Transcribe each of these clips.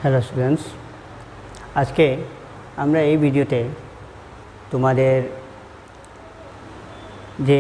Hello students, আজকে আমরা এই ভিডিওতে তোমাদের যে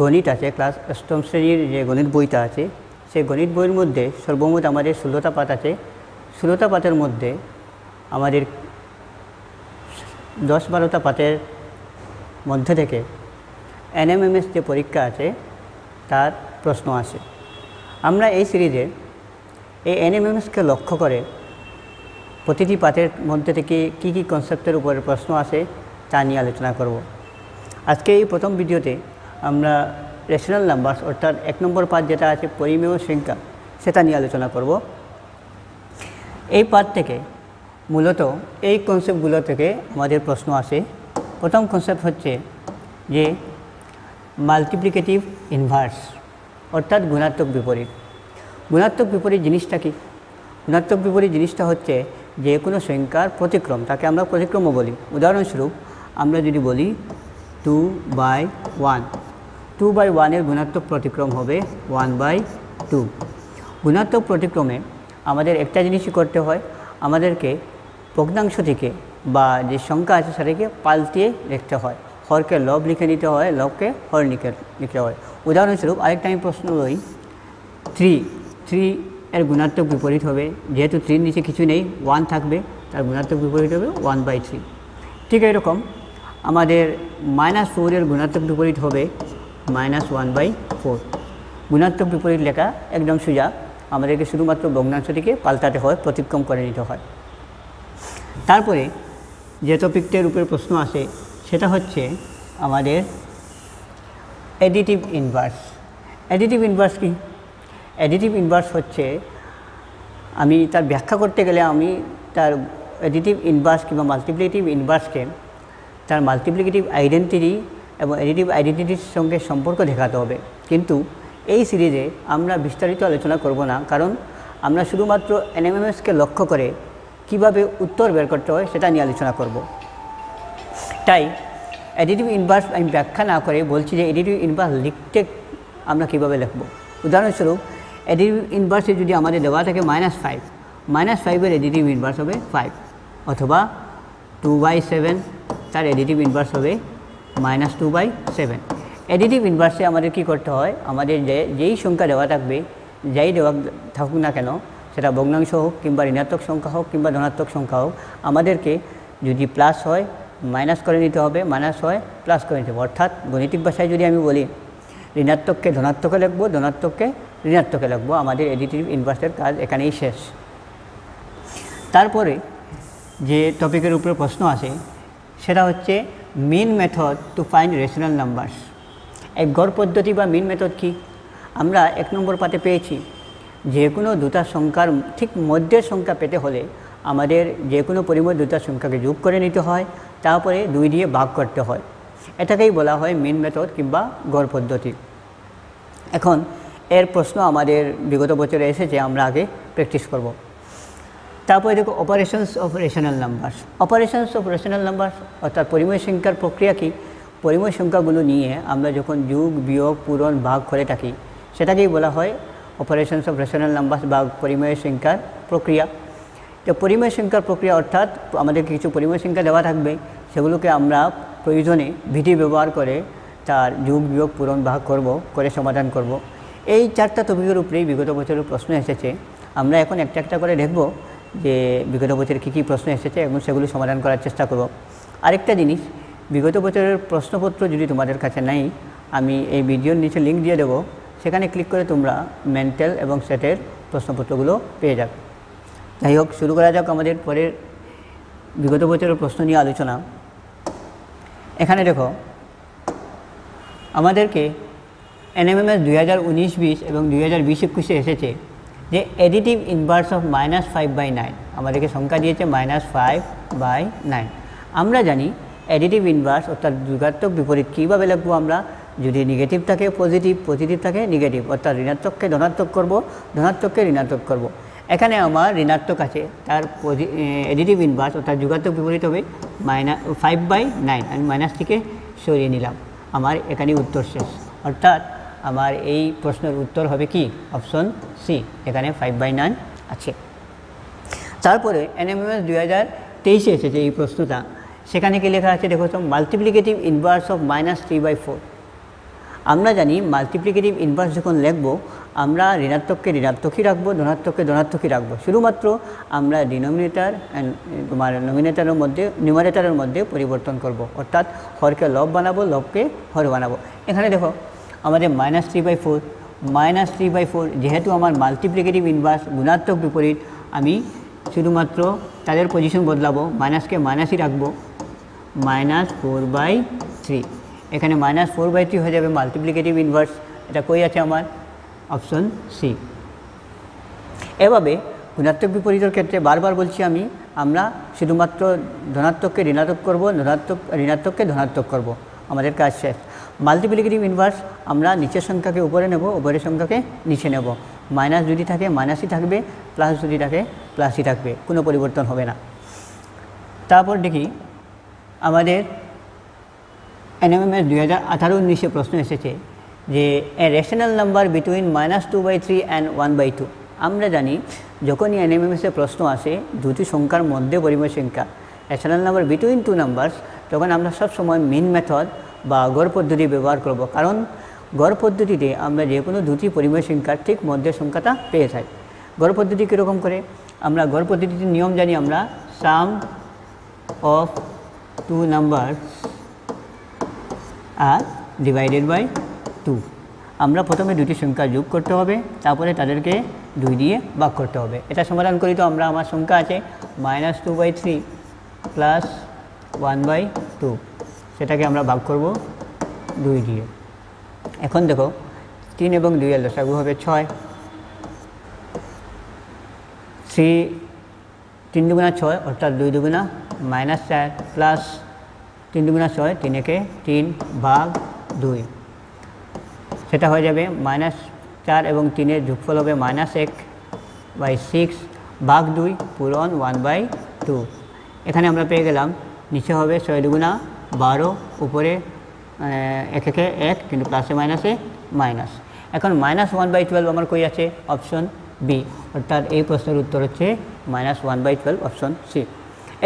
গণিত আছে ক্লাস 8ম শ্রেণীর যে গণিত বইটা আছে সেই গণিত বইয়ের মধ্যে সর্বমোট আমাদের 16টা পাঠ আছে। 16টা পাঠের মধ্যে আমাদের 10-12টা পাঠের মধ্যে থেকে NMMS যে পরীক্ষা আছে তার প্রশ্ন আসে। আমরা এই সিরিজে এই NMMSকে লক্ষ্য করে প্রতিটি পাঠের মধ্যে থেকে কী কী কনসেপ্টের উপরে প্রশ্ন আসে তা নিয়ে আলোচনা করব। আজকে এই প্রথম ভিডিওতে আমরা রেশনাল নাম্বারস অর্থাৎ 1 নম্বর পাঠ যেটা আছে পরিমেয় সংখ্যা সেটা নিয়ে আলোচনা করব। এই পাঠ থেকে মূলত এই কনসেপ্টগুলো থেকে আমাদের প্রশ্ন আসে। প্রথম কনসেপ্ট হচ্ছে যে মাল্টিপ্লিকেটিভ ইনভার্স অর্থাৎ গুণাত্মক বিপরীত। গুণাত্মক বিপরীত জিনিসটা কি? গুণাত্মক বিপরীত জিনিসটা হচ্ছে যে কোনো সংখ্যার প্রতিক্রম, তাকে আমরা প্রতিক্রমও বলি। উদাহরণস্বরূপ আমরা যদি বলি 2/1, 2/1 গুণাত্মক প্রতিক্রম হবে 1/2। গুণাত্মক প্রতিক্রমে আমাদের একটা জিনিসই করতে হয়, আমাদেরকে ভগ্নাংশ থেকে বা যে সংখ্যা আছে সেটাকে পাল্টিয়ে লিখতে হয়। হরকে লব লিখে নিতে হয়, লবকে হর লিখতে হয়। উদাহরণস্বরূপ আরেকটা আমি প্রশ্ন বলি, 3 এর গুণাত্মক বিপরীত হবে, যেহেতু 3 নিচে কিছু নেই 1 থাকবে, তার গুণাত্মক বিপরীত হবে 1/3। ঠিক এরকম আমাদের -4 এর গুণাত্মক বিপরীত হবে -1/4। গুণাত্মক বিপরীত লেখা একদম সোজা, আমাদেরকে শুধুমাত্র ভগ্নাংশটিকে পাল্টাতে হয়, প্রতিক্রম করে নিতে হয়। তারপরে যে টপিকটার উপরে প্রশ্ন আসে সেটা হচ্ছে আমাদের অ্যাডিটিভ ইনভার্স। অ্যাডিটিভ ইনভার্স কি? অ্যাডিটিভ ইনভার্স হচ্ছে, আমি তার ব্যাখ্যা করতে গেলে আমি তার অ্যাডিটিভ ইনভার্স কিংবা মাল্টিপ্লিকেটিভ ইনভার্সকে তার মাল্টিপ্লিকেটিভ আইডেন্টিটি এবং অ্যাডিটিভ আইডেন্টিটির সঙ্গে সম্পর্ক দেখাতে হবে। কিন্তু এই সিরিজে আমরা বিস্তারিত আলোচনা করব না, কারণ আমরা শুধুমাত্র NMMSকে লক্ষ্য করে কিভাবে উত্তর বের করতে হয় সেটা নিয়ে আলোচনা করব। তাই অ্যাডিটিভ ইনভার্স আমি ব্যাখ্যা না করে বলছি যে অ্যাডিটিভ ইনভার্স লিখতে আমরা কীভাবে লিখব। উদাহরণস্বরূপ অ্যাডিটিভ ইনভার্সে যদি আমাদের দেওয়া থাকে -5 এর অ্যাডিটিভ ইনভার্স হবে 5, অথবা 2/7 তার অ্যাডিটিভ ইনভার্স হবে -2/7। অ্যাডিটিভ ইনভার্সে আমাদের কি করতে হয়, আমাদের যেই সংখ্যা দেওয়া থাকবে, যাই দেওয়া থাকুক না কেন, সেটা ভগ্নাংশ হোক কিংবা ঋণাত্মক সংখ্যা হোক কিংবা ধনাত্মক সংখ্যা হোক, আমাদেরকে যদি প্লাস হয় মাইনাস করে নিতে হবে, মাইনাস হয় প্লাস করে নিতে হবে। অর্থাৎ গণিতিক ভাষায় যদি আমি বলি ঋণাত্মককে ধনাত্মকে লিখবো, ধনাত্মককে ঋণাত্মকে লিখবো, আমাদের অ্যাডিটিভ ইনভার্সের কাজ এখানেই শেষ। তারপরে যে টপিকের উপরে প্রশ্ন আসে সেটা হচ্ছে mean method to find rational numbers. এই গড় পদ্ধতি বা মিন মেথড কি? আমরা 1 নম্বর পাঠে পেয়েছি যে কোনো দুটা সংখ্যার ঠিক মধ্যের সংখ্যা পেতে হলে আমাদের যে কোনো পরিমেয় দুটা সংখ্যাকে যোগ করে নিতে হয়, তারপরে 2 দিয়ে ভাগ করতে হয়। এটাকেই বলা হয় মিন মেথড কিংবা গড় পদ্ধতি। এখন এর প্রশ্ন আমাদের বিগত বছরে এসেছে, আমরা আগে প্র্যাকটিস করব। তারপরে দেখো operations of rational numbers. Operations of rational numbers অর্থাৎ পরিমেয় সংখ্যার প্রক্রিয়া কি? পরিমেয় সংখ্যাগুলো নিয়ে আমরা যখন যোগ বিয়োগ পূরণ ভাগ করে থাকি সেটাকেই বলা হয় অপারেশনস অফ রেশনাল নাম্বারস বা পরিমেয় সংখ্যার প্রক্রিয়া। তো পরিমেয় সংখ্যার প্রক্রিয়া অর্থাৎ আমাদের কিছু পরিমেয় সংখ্যা দেওয়া থাকবে, সেগুলোকে আমরা প্রয়োজনে বিধি ব্যবহার করে তার যোগ বিয়োগ পূরণ ভাগ করে সমাধান করব। এই 4টা টপিকের উপরেই বিগত বছরের প্রশ্ন এসেছে। আমরা এখন একটা একটা করে দেখব যে বিগত বছরে কী কী প্রশ্ন এসেছে এবং সেগুলো সমাধান করার চেষ্টা করব। আরেকটা জিনিস, বিগত বছরের প্রশ্নপত্র যদি তোমাদের কাছে নাই, আমি এই ভিডিওর নিচে লিঙ্ক দিয়ে দেবো, সেখানে ক্লিক করে তোমরা মেন্টাল এবং সেটের প্রশ্নপত্রগুলো পেয়ে যাবে। যাই হোক, শুরু করা যাক আমাদের পরের বিগত বছরের প্রশ্ন নিয়ে আলোচনা। এখানে দেখো আমাদেরকে NMMS 2019-20 এবং 2020-21 এসেছে যে অ্যাডিটিভ ইনভার্স অফ -5/9। আমাদেরকে সংখ্যা দিয়েছে -5/9। আমরা জানি অ্যাডিটিভ ইনভার্স অর্থাৎ যোগাত্মক বিপরীত কীভাবে লিখবো আমরা, যদি নেগেটিভ থাকে পজিটিভ, পজিটিভ থাকে নেগেটিভ, অর্থাৎ ঋণাত্মককে ধনাত্মক করব, ধনাত্মককে ঋণাত্মক করব। এখানে আমার ঋণাত্মক আছে, তার অ্যাডিটিভ ইনভার্স অর্থাৎ যোগাত্মক বিপরীত হবে -5/9। আমি মাইনাস থেকে সরিয়ে নিলাম, আমার এখানে উত্তর শেষ। অর্থাৎ আমার এই প্রশ্নের উত্তর হবে কি? অপশন সি, এখানে 5/9 আছে। তারপরে NMMS 2023 এসেছে এই প্রশ্নটা, সেখানে কি লেখা আছে দেখো তো, মাল্টিপ্লিকেটিভ ইনভার্স অফ -3/4। আমরা জানি মাল্টিপ্লিকেটিভ ইনভার্স যখন লিখব আমরা ঋণাত্মককে ঋণাত্মকই রাখবো, ধনাত্মককে ধনাত্মকই রাখবো, শুধুমাত্র আমরা ডিনোমিনেটর অ্যান্ড তোমার নিউমারেটরের মধ্যে পরিবর্তন করব, অর্থাৎ হরকে লব বানাবো, লবকে হর বানাবো। এখানে দেখো আমাদের -3/4 যেহেতু আমার মাল্টিপ্লিকেটিভ ইনভার্স গুণাত্মক বিপরীত, আমি শুধুমাত্র তাদের পজিশন বদলাবো, মাইনাসকে মাইনাসই রাখবো, -4/3। এখানে -4/3 হয়ে যাবে মাল্টিপ্লিকেটিভ ইনভার্স। এটা কই আছে আমার? Option C. এভাবে গুণাত্মক বিপরীতের ক্ষেত্রে বারবার বলছি আমরা শুধুমাত্র ধনাত্মককে ঋণাত্মক করব, ঋণাত্মককে ধনাত্মক করব, আমাদের কাজ শেষ। মাল্টিপ্লিকেটিভ ইনভার্স আমরা নিচের সংখ্যাকে উপরে নেব, উপরের সংখ্যাকে নিচে নেব। মাইনাস যদি থাকে মাইনাসই থাকবে, প্লাস যদি থাকে প্লাসই থাকবে, কোনো পরিবর্তন হবে না। তারপর দেখি আমাদের NMMS 2018-19 প্রশ্ন এসেছে যে এ রেশনাল নাম্বার বিটুইন -2/3 অ্যান্ড 1/2। আমরা জানি যখনই NMMS-এ প্রশ্ন আসে দুটি সংখ্যার মধ্যে পরিমেয় সংখ্যা, rational number between two numbers, তখন আমরা সবসময় মিন মেথড বা গড় পদ্ধতি ব্যবহার করব, কারণ গড় পদ্ধতিতে আমরা যে কোনো দুটি পরিমেয় সংখ্যার ঠিক মধ্যে সংখ্যাটা পেয়ে থাকি। গড় পদ্ধতি কীরকম করে? আমরা গড় পদ্ধতির নিয়ম জানি, আমরা সাম অফ টু নাম্বারস আর ডিভাইডেড বাই 2। আমরা প্রথমে দুটি সংখ্যা যোগ করতে হবে, তারপরে তাদেরকে 2 দিয়ে ভাগ করতে হবে। এটা সমাধান করি তো আমার সংখ্যা আছে -2/3 প্লাস 1/2, সেটাকে আমরা ভাগ করব 2 দিয়ে। এখন দেখো 3 এবং 2 এর লসাগু হবে 6, 3 দুগুণা 6 অর্থাৎ 2 দুগুণা -4 প্লাস 3 দুগুণা 6, 3 একে 3 ভাগ 2, সেটা হয়ে যাবে -4 এবং 3 এর যোগফল হবে -1/6 ভাগ 2 পূরণ 1/2। এখানে আমরা পেয়ে গেলাম নিচে হবে 6 দুগুণা 12, উপরে 1 একে 1, কিন্তু প্লাসে মাইনাসে মাইনাস। এখন -1/12 আমার কই আছে? অপশন বি, অর্থাৎ এই প্রশ্নের উত্তর হচ্ছে -1/12, অপশন সি।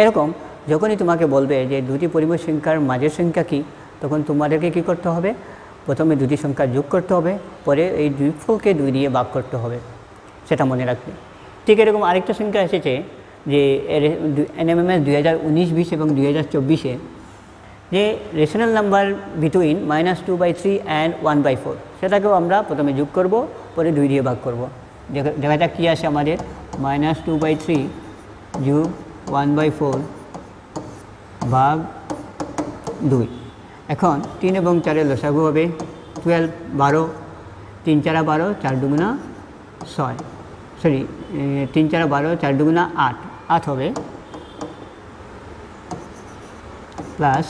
এরকম যখনই তোমাকে বলবে যে দুটি পরিমেয় সংখ্যার মাঝের সংখ্যা কী, তখন তোমাদেরকে কী করতে হবে? প্রথমে দুটি সংখ্যা যোগ করতে হবে, পরে এই যোগফলকে 2 দিয়ে ভাগ করতে হবে, সেটা মনে রাখবে। ঠিক এরকম আরেকটা সংখ্যা এসেছে যে NMMS 2019-20 এবং 2024-এ যে রেশনাল নাম্বার বিটুইন -2/3 অ্যান্ড 1/4, সেটাকেও আমরা প্রথমে যোগ করব, পরে 2 দিয়ে ভাগ করব। দেখা যাক কী আসে আমাদের, -2/3 যোগ 1/4 ভাগ 2। এখন 3 এবং 4 এর লসাগু হবে 12, 12, 3 4 12, 4 দুগুণা 6, 3 4 12, 4 দুগুণা 8 হবে, প্লাস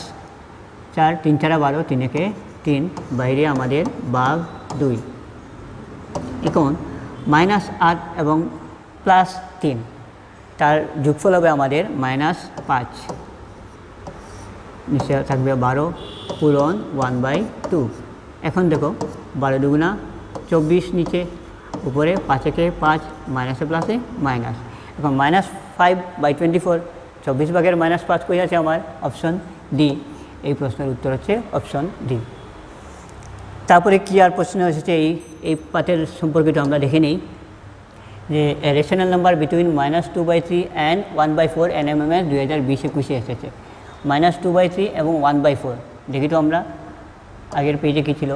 4, 3 4 12, 3 একে 3, বাইরে আমাদের ভাগ 2। এখন -8 এবং +3, তার যোগফল হবে আমাদের -5, নিচে থাকবে 12 পূরণ 1/2। এখন দেখো 12 দুগুণা 24, নিচে উপরে 5 একে 5, মাইনাসে প্লাসে মাইনাস। এখন -5/24, 24 ভাগের -5 কই আছে আমার? Option D. এই প্রশ্নের উত্তর হচ্ছে অপশন ডি। তারপরে কি আর প্রশ্ন এসেছে এই পাঠের সম্পর্কিত আমরা দেখে নিই যে rational number between -2/3 and 1/4 NMMS 2020-21 এসেছে। -2/3 এবং 1/4 দেখি তো আমরা আগের পেজে কী ছিল,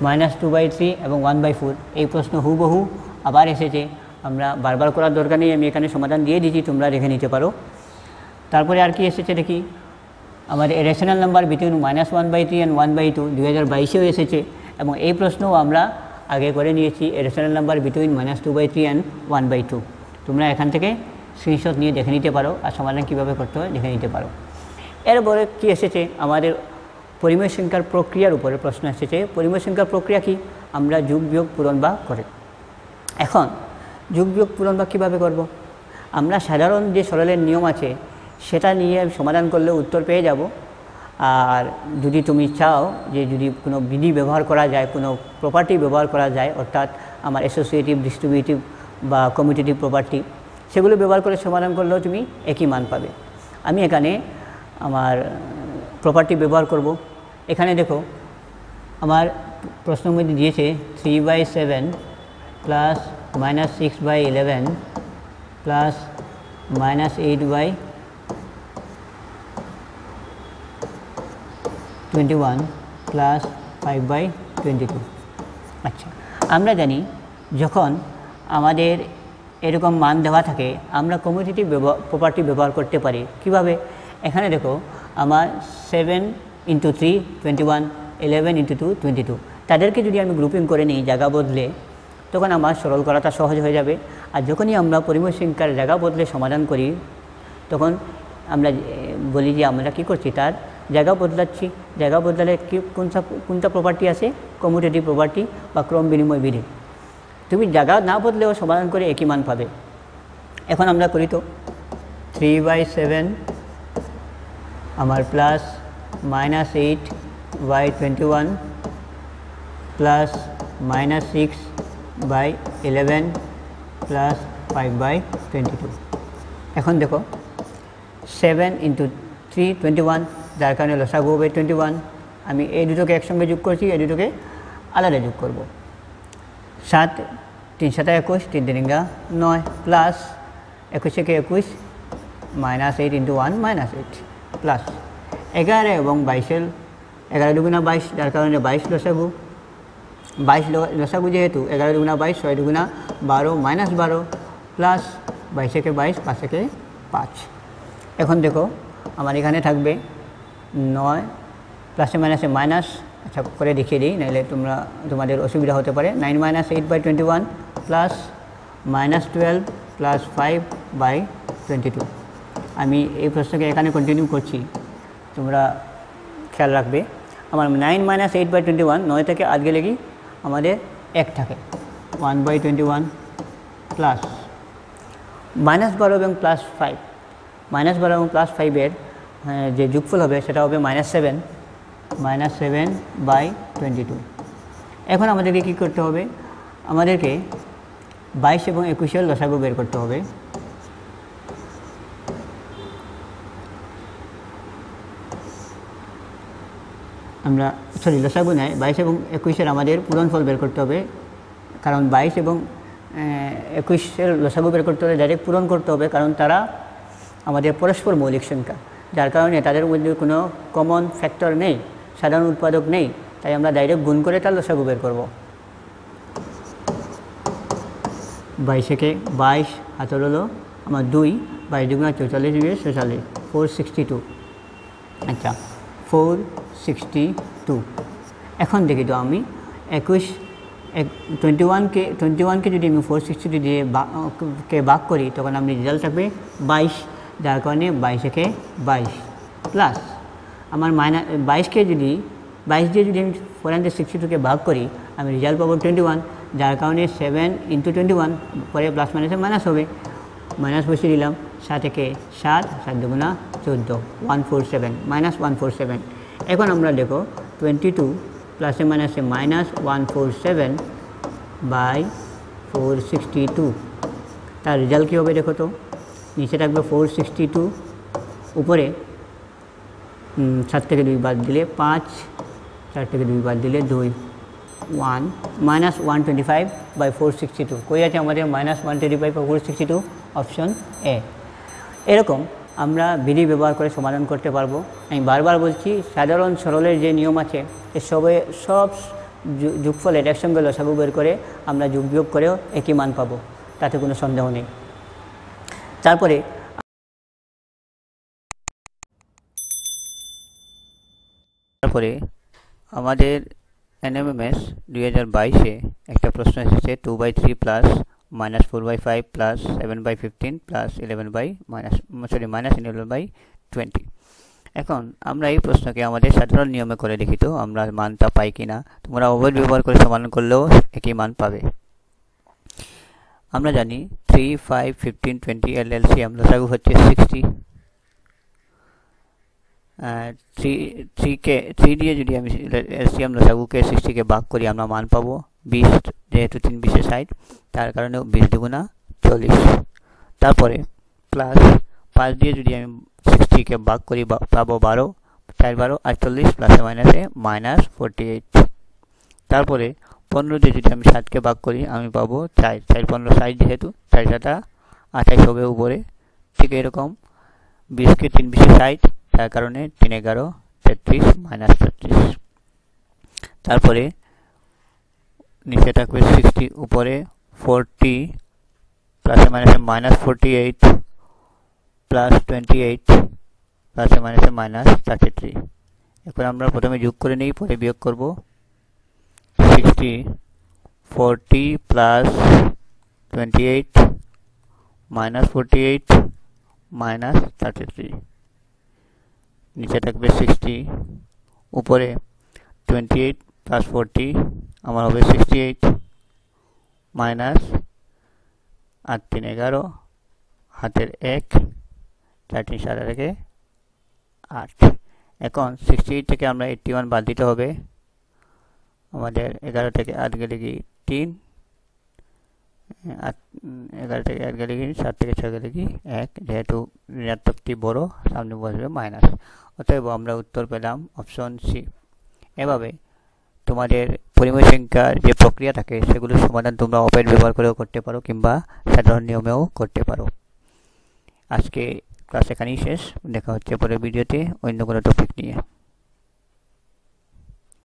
-2/3 এবং 1/4। এই প্রশ্ন হুবহু আবার এসেছে, আমরা বারবার করার দরকার নেই, আমি এখানে সমাধান দিয়ে দিচ্ছি, তোমরা দেখে নিতে পারো। তারপরে আর কি এসেছে দেখি, আমাদের রেশনাল নাম্বার বিটুইন -1/3 অ্যান্ড 1/2 2022-এও এসেছে, এবং এই প্রশ্নও আমরা আগে করে নিয়েছি, রেশনাল নাম্বার বিটুইন -2/3 অ্যান্ড 1/2। তোমরা এখান থেকে স্ক্রিনশট নিয়ে দেখে নিতে পারো, আর সমাধান কীভাবে করতে হয় দেখে নিতে পারো। এরপরে কি এসেছে, আমাদের পরিমেয় সংখ্যার প্রক্রিয়ার উপরে প্রশ্ন এসেছে। পরিমেয় সংখ্যার প্রক্রিয়া কি? আমরা যোগ বিয়োগ পূরণ ভাগ করে। এখন যোগ বিয়োগ পূরণ ভাগ কীভাবে করব? আমরা সাধারণ যে সরলের নিয়ম আছে সেটা নিয়ে সমাধান করলে উত্তর পেয়ে যাব। আর যদি তুমি চাও যে যদি কোনো বিধি ব্যবহার করা যায়, কোনো প্রপার্টি ব্যবহার করা যায়, অর্থাৎ আমার অ্যাসোসিয়েটিভ, ডিস্ট্রিবিউটিভ বা কমিউটেটিভ প্রপার্টি, সেগুলো ব্যবহার করে সমাধান করলেও তুমি একই মান পাবে। আমি এখানে আমার প্রপার্টি ব্যবহার করব। এখানে দেখো আমার প্রশ্নের মধ্যে দিয়েছে 3/7 প্লাস -6/11 প্লাস -8/21 প্লাস 5/22। আচ্ছা, আমরা জানি যখন আমাদের এরকম মান দেওয়া থাকে আমরা কমিউটেটিভ প্রপার্টি ব্যবহার করতে পারি। কিভাবে? এখানে দেখো আমার 7 × 3 21, 11 × 2 22, তাদেরকে যদি আমি গ্রুপিং করে নিই জায়গা বদলে, তখন আমার সরল করাটা সহজ হয়ে যাবে। আর যখনই আমরা পরিমেয় সংখ্যার জায়গা বদলে সমাধান করি তখন আমরা বলি যে আমরা কী করছি, তার জায়গা বদলাচ্ছি। জায়গা বদলালে কি কোনটা প্রপার্টি আছে? কমিউটেটিভ প্রপার্টি বা ক্রম বিনিময় বিধি। তুমি জায়গা না বদলেও সমাধান করে একই মান পাবে। এখন আমরা করি তো 3/7 আমার প্লাস -8/21 প্লাস -6/11 প্লাস 5/22। এখন দেখো 7 × 3 21, যার কারণে লসাগু হবে 21। আমি এই দুটোকে একসঙ্গে যোগ করছি, এই দুটোকে আলাদা যোগ করব। 7 3 7 21, 3 3 9 প্লাস 21 × 21 -8 × 1 -8 প্লাস 11 এবং 22, 11 দুগুণা 22, যার কারণে 22 লসাগু। 22 লসাগু যেহেতু 11 দুগুণা 22, 6 দুগুণা 12 -12 প্লাস 22 × 22, 5 × 5। এখন দেখো আমার এখানে থাকবে 9 প্লাসে মাইনাসে মাইনাস, আচ্ছা করে দেখিয়ে দিই নাহলে তোমাদের অসুবিধা হতে পারে। 9 - 8/21 প্লাস -12 প্লাস 5/22। আমি এই প্রশ্নকে এখানে কন্টিনিউ করছি, তোমরা খেয়াল রাখবে। আমার 9 - 8/21, 9 থেকে 8 গেলে কি আমাদের 1 থাকে, 1/21 প্লাস -12 এবং প্লাস 5, -12 এবং প্লাস 5-এর যে যোগফল হবে সেটা হবে -7/22। এখন আমাদেরকে কী করতে হবে? আমাদেরকে 22 এবং 21-এর লসাগু বের করতে হবে। আমরা লসাগু নেয় 22 এবং 21-এর আমাদের পূরণফল বের করতে হবে, কারণ 22 এবং 21-এর লসাগু বের করতে হলে ডাইরেক্ট পূরণ করতে হবে, কারণ তারা আমাদের পরস্পর মৌলিক সংখ্যা, যার কারণে তাদের মধ্যে কোনো কমন ফ্যাক্টর নেই, সাধারণ উৎপাদক নেই, তাই আমরা ডাইরেক্ট গুণ করে তার লসাগু বের করব। 22 থেকে 22 হাতের হলো আমার 2, 22 দুগুণা 44 দিয়ে 46, 462। আচ্ছা 462। এখন দেখি তো আমি 21কে যদি আমি 462 দিয়ে ভাগ করি তখন আমি রেজাল্ট থাকবে 22, যার কারণে 22 থেকে 22 প্লাস আমার -22 দিয়ে যদি আমি 462-কে ভাগ করি আমি রেজাল্ট পাবো 21, যার কারণে 7 × 21 পরে প্লাস মাইনাসে মাইনাস হবে, মাইনাস বসিয়ে দিলাম। 7 থেকে 7, 7 দুগুণা 14, 147 -147। এখন আমরা দেখো 22 প্লাসে মাইনাসে -147/462, তার রেজাল্ট কী হবে দেখো তো? নিচে থাকবে 462, উপরে 7 থেকে 2 বাদ দিলে 5, 4 থেকে 2 বাদ দিলে 2, 1 -125/462। কই আছে আমাদের -125/462? Option A. এরকম আমরা বিধি ব্যবহার করে সমাধান করতে পারবো। আমি বারবার বলছি সাধারণ সরলের যে নিয়ম আছে সব যোগফলের একসঙ্গে লসাগু বের করে আমরা যোগ বিয়োগ করেও একই মান পাবো, তাতে কোনো সন্দেহ নেই। তারপরে আমাদের NMMS 2022-এ একটা প্রশ্ন এসেছে 2/3 প্লাস -4/5 প্লাস 7/15 প্লাস -11/20। এখন আমরা এই প্রশ্নকে আমাদের সাধারণ নিয়মে করে দেখি তো আমরা মানটা পাই কিনা। তোমরা ওভার ব্যবহার করে সমাধান করলেও একই মান পাবে। আমরা জানি 3, 5, 15, 20 এর LCM লসাগু হচ্ছে 60। 3 দিয়ে যদি আমি LCM লসাগুকে 60-কে ভাগ করি আমরা মান পাবো 20 যেহেতু 3 20 60, তার কারণে 20 দুগুণা 40। তারপরে প্লাস 5 দিয়ে যদি আমি 60কে ভাগ করি পাবো 12, 4 12 48, প্লাসে মাইনাসে -48। তারপরে 15 দিয়ে যদি আমি 7কে ভাগ করি আমি পাবো 4 4 15 60, যেহেতু 4 7 28 হবে উপরে। ঠিক এরকম 20কে 3 20 60, তার কারণে 3 11 33 -33। তারপরে নিচে থাকবে 60, উপরে 40, প্লাসে মাইনাসে -48, প্লাস 28, প্লাসে মাইনাসে -33। এখন আমরা প্রথমে যোগ করে নিই, পরে বিয়োগ করব। 60 40 প্লাস 28 -48 -33, নিচে থাকবে 60, উপরে 28 প্লাস 40 আমার হবে 68, মাইনাস 8 3 11, হাতের 1, 4 3 7 রেখে 8। এখন 68 থেকে আমরা 81 বাদ দিতে হবে। আমাদের 11 থেকে 8 গেলে কি 3, 11 থেকে 8 গেলে কি 7 থেকে 6 গেলে কি 1, যেহেতু ঋণাত্মকটি বড় সামনে বসবে মাইনাস, অতএব আমরা উত্তর পেলাম অপশন সি। এভাবে তোমাদের পরিমেয় সংখ্যার যে প্রক্রিয়া থাকে সেগুলোর সমাধান তোমরা অপের ব্যবহার করেও করতে পারো কিংবা সাধারণ নিয়মেও করতে পারো। আজকে ক্লাস এখানেই শেষ, দেখা হচ্ছে পরের ভিডিওতে অন্য কোনো টপিক নিয়ে।